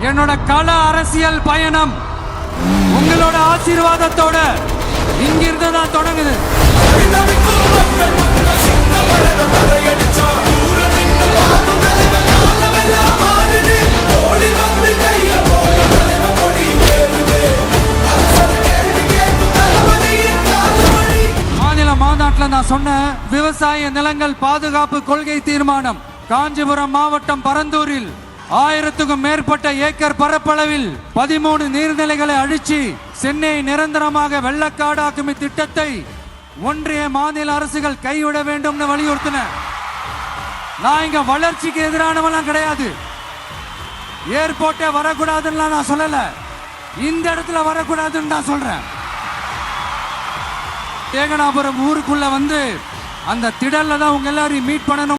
என்னோட கள அரசியல் பயணம் உங்களோட ஆசீர்வாதத்தோட இங்கிருந்து தான் தொடங்குது. மாநில மாநாட்டில் நான் சொன்ன விவசாய நிலங்கள் பாதுகாப்பு கொள்கை தீர்மானம் காஞ்சிபுரம் மாவட்டம் பரந்தூரில் 1000க்கும் மேற்பட்ட ஏக்கர் பரப்பளவில் 13 நீர்நிலைகளை அழிச்சு சென்னை நிரந்தரமாக வெள்ளக்காடாக்கும் திட்டத்தை ஒன்றிய மாநில அரசுகள் கைவிட வேண்டும் வலியுறுத்தின. நான் இங்க வளர்ச்சிக்கு எதிரானவெல்லாம் கிடையாது. ஏர்போர்ட்டே வரக்கூடாதுன்னு நான் சொல்லல, இந்த இடத்துல வரக்கூடாதுன்னு நான் சொல்றேன். ஏகனாபுரம் ஊருக்குள்ள வந்து அந்த திடல்ல தான் உங்க எல்லாரையும் மீட் பண்ணணும்.